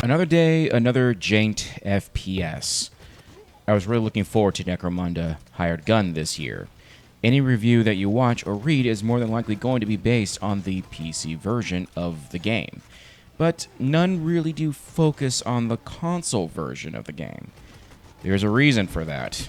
Another day, another janked FPS. I was really looking forward to Necromunda Hired Gun this year. Any review that you watch or read is more than likely going to be based on the PC version of the game. But none really do focus on the console version of the game. There's a reason for that.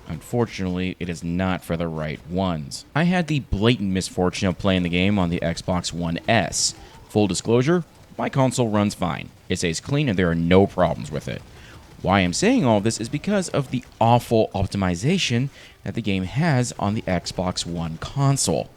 Unfortunately, it is not for the right ones. I had the blatant misfortune of playing the game on the Xbox One S. Full disclosure, my console runs fine. It stays clean and there are no problems with it. Why I'm saying all this is because of the awful optimization that the game has on the Xbox One console.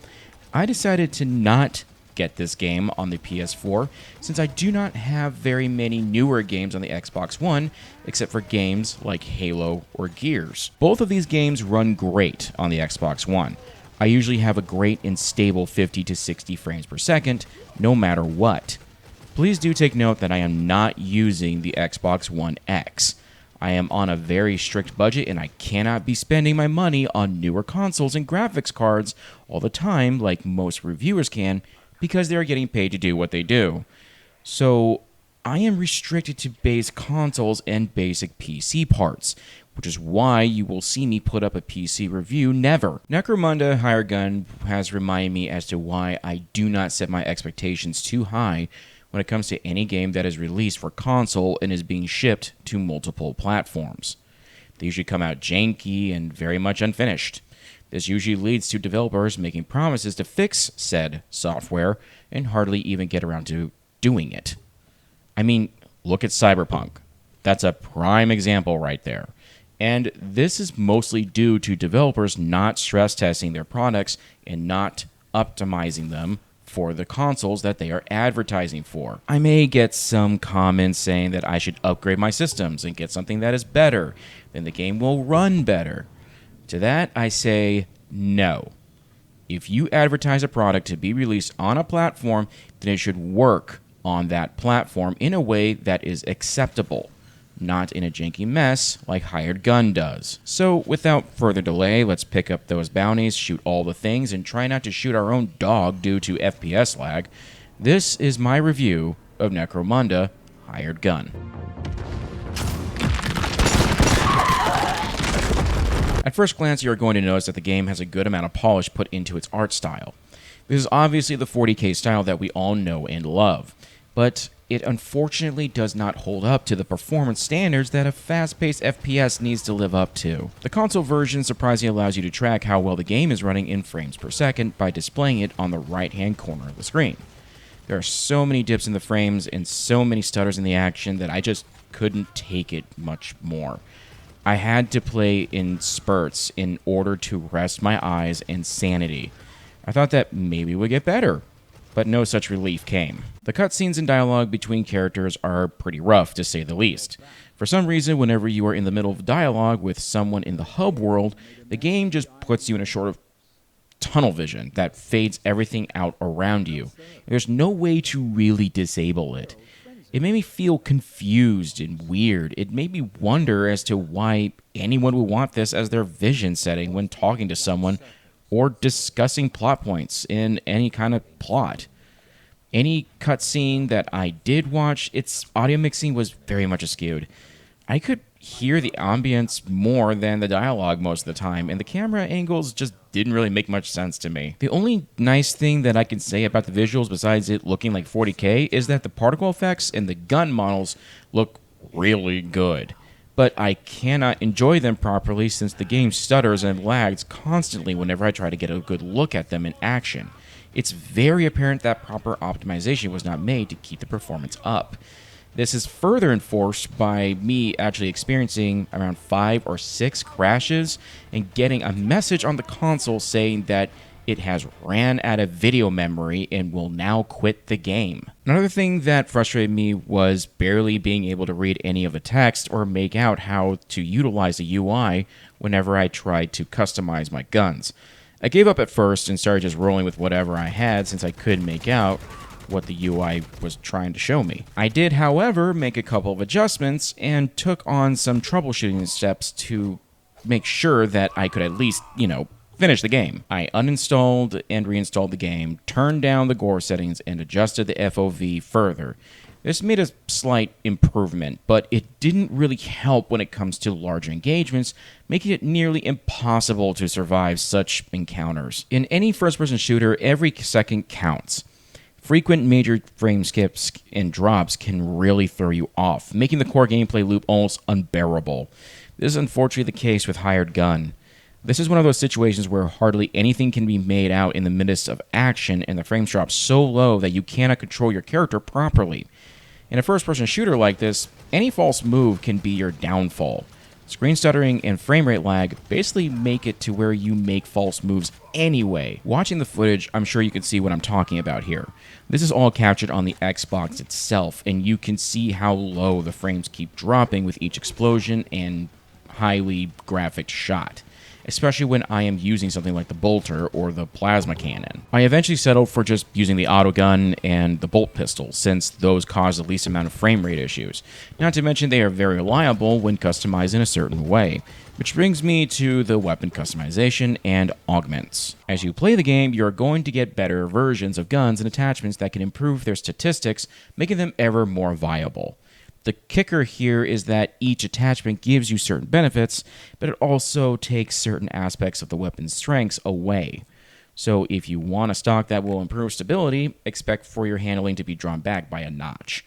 I decided to not get this game on the PS4 since I do not have very many newer games on the Xbox One except for games like Halo or Gears. Both of these games run great on the Xbox One. I usually have a great and stable 50 to 60 frames per second no matter what. Please do take note that I am not using the Xbox One X. I am on a very strict budget and I cannot be spending my money on newer consoles and graphics cards all the time like most reviewers can because they are getting paid to do what they do. So I am restricted to base consoles and basic PC parts, which is why you will see me put up a PC review never. Necromunda Hired Gun has reminded me as to why I do not set my expectations too high when it comes to any game that is released for console and is being shipped to multiple platforms. They usually come out janky and very much unfinished. This usually leads to developers making promises to fix said software and hardly even get around to doing it. I mean, look at Cyberpunk. That's a prime example right there. And this is mostly due to developers not stress testing their products and not optimizing them for the consoles that they are advertising for. I may get some comments saying that I should upgrade my systems and get something that is better, then the game will run better. To that, I say no. If you advertise a product to be released on a platform, then it should work on that platform in a way that is acceptable, not in a janky mess like Hired Gun does. So without further delay, let's pick up those bounties, shoot all the things, and try not to shoot our own dog due to FPS lag. This is my review of Necromunda Hired Gun. At first glance, you are going to notice that the game has a good amount of polish put into its art style. This is obviously the 40K style that we all know and love, but it unfortunately does not hold up to the performance standards that a fast-paced FPS needs to live up to. The console version surprisingly allows you to track how well the game is running in frames per second by displaying it on the right-hand corner of the screen. There are so many dips in the frames and so many stutters in the action that I just couldn't take it much more. I had to play in spurts in order to rest my eyes and sanity. I thought that maybe it would get better, but no such relief came. The cutscenes and dialogue between characters are pretty rough, to say the least. For some reason, whenever you are in the middle of dialogue with someone in the hub world, the game just puts you in a sort of tunnel vision that fades everything out around you. There's no way to really disable it. It made me feel confused and weird. It made me wonder as to why anyone would want this as their vision setting when talking to someone or discussing plot points in any kind of plot. Any cutscene that I did watch, its audio mixing was very much askewed. I could hear the ambience more than the dialogue most of the time, and the camera angles just didn't really make much sense to me. The only nice thing that I can say about the visuals besides it looking like 40K is that the particle effects and the gun models look really good. But I cannot enjoy them properly since the game stutters and lags constantly whenever I try to get a good look at them in action. It's very apparent that proper optimization was not made to keep the performance up. This is further enforced by me actually experiencing around 5 or 6 crashes and getting a message on the console saying that it has ran out of video memory and will now quit the game. Another thing that frustrated me was barely being able to read any of the text or make out how to utilize the UI whenever I tried to customize my guns. I gave up at first and started just rolling with whatever I had since I couldn't make out what the UI was trying to show me. I did, however, make a couple of adjustments and took on some troubleshooting steps to make sure that I could at least, finish the game. I uninstalled and reinstalled the game, turned down the gore settings, and adjusted the FOV further. This made a slight improvement, but it didn't really help when it comes to larger engagements, making it nearly impossible to survive such encounters. In any first-person shooter, every second counts. Frequent major frame skips and drops can really throw you off, making the core gameplay loop almost unbearable. This is unfortunately the case with Hired Gun. This is one of those situations where hardly anything can be made out in the midst of action, and the frames drop so low that you cannot control your character properly. In a first-person shooter like this, any false move can be your downfall. Screen stuttering and frame rate lag basically make it to where you make false moves anyway. Watching the footage, I'm sure you can see what I'm talking about here. This is all captured on the Xbox itself, and you can see how low the frames keep dropping with each explosion and highly graphic shot, especially when I am using something like the bolter or the plasma cannon. I eventually settled for just using the autogun and the bolt pistol, since those cause the least amount of frame rate issues. Not to mention they are very reliable when customized in a certain way. Which brings me to the weapon customization and augments. As you play the game, you're going to get better versions of guns and attachments that can improve their statistics, making them ever more viable. The kicker here is that each attachment gives you certain benefits, but it also takes certain aspects of the weapon's strengths away. So if you want a stock that will improve stability, expect for your handling to be drawn back by a notch.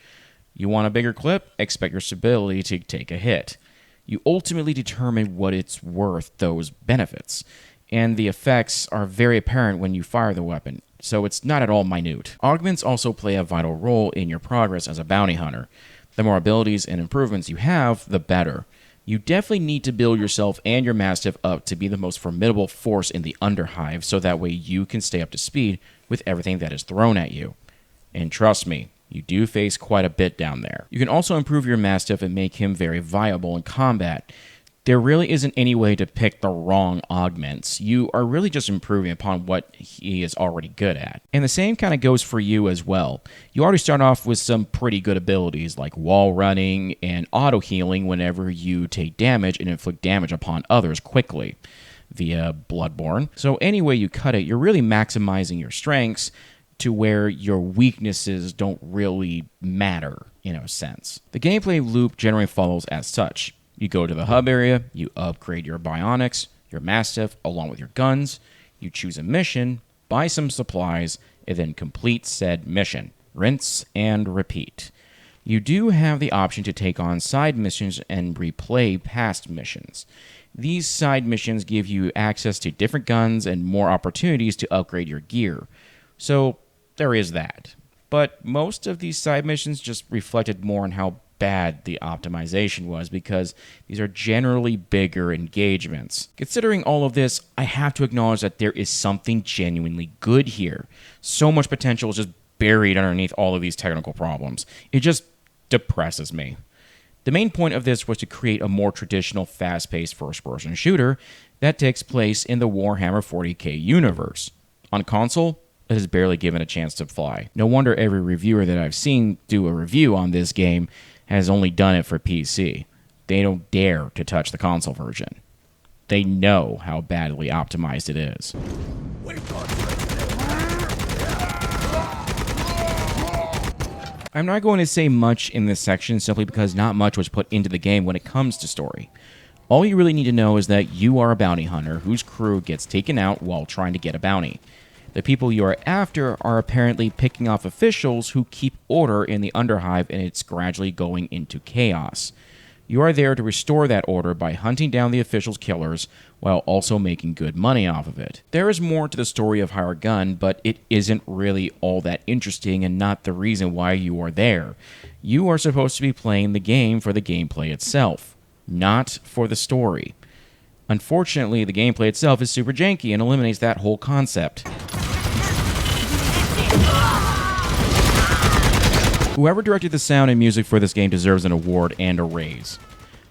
You want a bigger clip, expect your stability to take a hit. You ultimately determine what it's worth those benefits, and the effects are very apparent when you fire the weapon, so it's not at all minute. Augments also play a vital role in your progress as a bounty hunter. The more abilities and improvements you have, the better. You definitely need to build yourself and your Mastiff up to be the most formidable force in the Underhive, so that way you can stay up to speed with everything that is thrown at you. And trust me, you do face quite a bit down there. You can also improve your Mastiff and make him very viable in combat. There really isn't any way to pick the wrong augments. You are really just improving upon what he is already good at. And the same kind of goes for you as well. You already start off with some pretty good abilities like wall running and auto healing whenever you take damage and inflict damage upon others quickly via Bloodborne. So any way you cut it, you're really maximizing your strengths to where your weaknesses don't really matter in a sense. The gameplay loop generally follows as such. You go to the hub area, you upgrade your bionics, your Mastiff, along with your guns, you choose a mission, buy some supplies, and then complete said mission. Rinse and repeat. You do have the option to take on side missions and replay past missions. These side missions give you access to different guns and more opportunities to upgrade your gear. So there is that. But most of these side missions just reflected more on how bad the optimization was, because these are generally bigger engagements. Considering all of this, I have to acknowledge that there is something genuinely good here. So much potential is just buried underneath all of these technical problems. It just depresses me. The main point of this was to create a more traditional, fast-paced first-person shooter that takes place in the Warhammer 40k universe. On console, it has barely given a chance to fly. No wonder every reviewer that I've seen do a review on this game has only done it for PC. They don't dare to touch the console version. They know how badly optimized it is. I'm not going to say much in this section simply because not much was put into the game when it comes to story. All you really need to know is that you are a bounty hunter whose crew gets taken out while trying to get a bounty. The people you are after are apparently picking off officials who keep order in the Underhive, and it's gradually going into chaos. You are there to restore that order by hunting down the officials' killers while also making good money off of it. There is more to the story of Hired Gun, but it isn't really all that interesting and not the reason why you are there. You are supposed to be playing the game for the gameplay itself, not for the story. Unfortunately, the gameplay itself is super janky and eliminates that whole concept. Whoever directed the sound and music for this game deserves an award and a raise.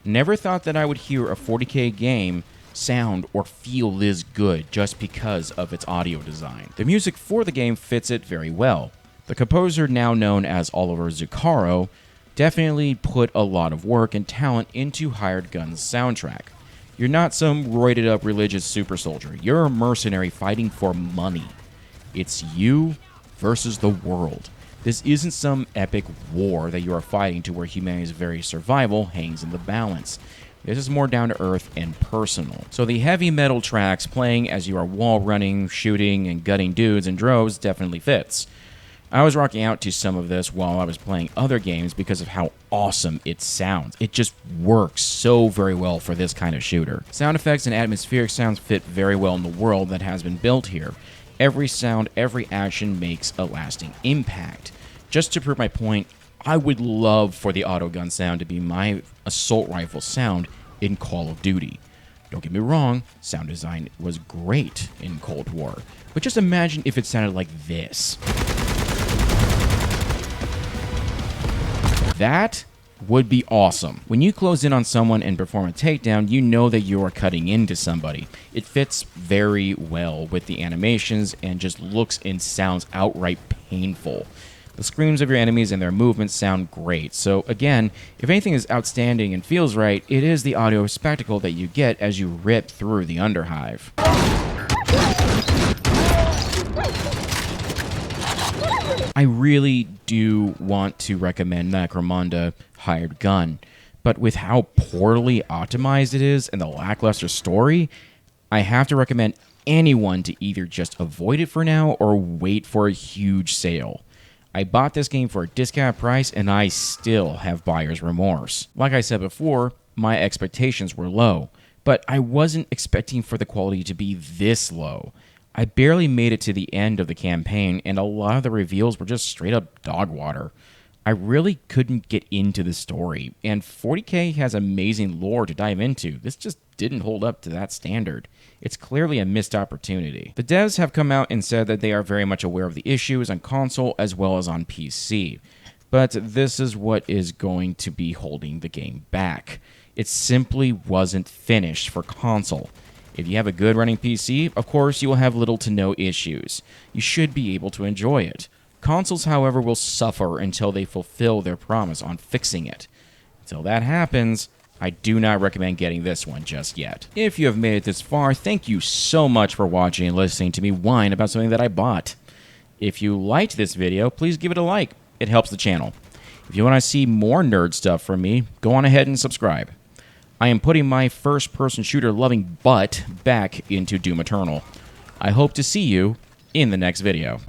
Never thought that I would hear a 40k game sound or feel this good just because of its audio design. The music for the game fits it very well. The composer, now known as Oliver Zuccaro, definitely put a lot of work and talent into Hired Gun's soundtrack. You're not some roided up religious super soldier. You're a mercenary fighting for money. It's you versus the world. This isn't some epic war that you are fighting to where humanity's very survival hangs in the balance. This is more down to earth and personal. So the heavy metal tracks playing as you are wall running, shooting, and gutting dudes in droves definitely fits. I was rocking out to some of this while I was playing other games because of how awesome it sounds. It just works so very well for this kind of shooter. Sound effects and atmospheric sounds fit very well in the world that has been built here. Every sound, every action makes a lasting impact. Just to prove my point, I would love for the autogun sound to be my assault rifle sound in Call of Duty. Don't get me wrong, sound design was great in Cold War, but just imagine if it sounded like this. That would be awesome. When you close in on someone and perform a takedown, you know that you are cutting into somebody. It fits very well with the animations and just looks and sounds outright painful. The screams of your enemies and their movements sound great. So again, if anything is outstanding and feels right, it is the audio spectacle that you get as you rip through the Underhive. I really do want to recommend Necromunda Hired Gun, but with how poorly optimized it is and the lackluster story, I have to recommend anyone to either just avoid it for now or wait for a huge sale. I bought this game for a discount price and I still have buyer's remorse. Like I said before, my expectations were low, but I wasn't expecting for the quality to be this low. I barely made it to the end of the campaign, and a lot of the reveals were just straight up dog water. I really couldn't get into the story, and 40K has amazing lore to dive into. This just didn't hold up to that standard. It's clearly a missed opportunity. The devs have come out and said that they are very much aware of the issues on console as well as on PC, but this is what is going to be holding the game back. It simply wasn't finished for console. If you have a good running PC, of course you will have little to no issues. You should be able to enjoy it. Consoles, however, will suffer until they fulfill their promise on fixing it. Until that happens, I do not recommend getting this one just yet. If you have made it this far, thank you so much for watching and listening to me whine about something that I bought. If you liked this video, please give it a like. It helps the channel. If you want to see more nerd stuff from me, go on ahead and subscribe. I am putting my first-person shooter-loving butt back into Doom Eternal. I hope to see you in the next video.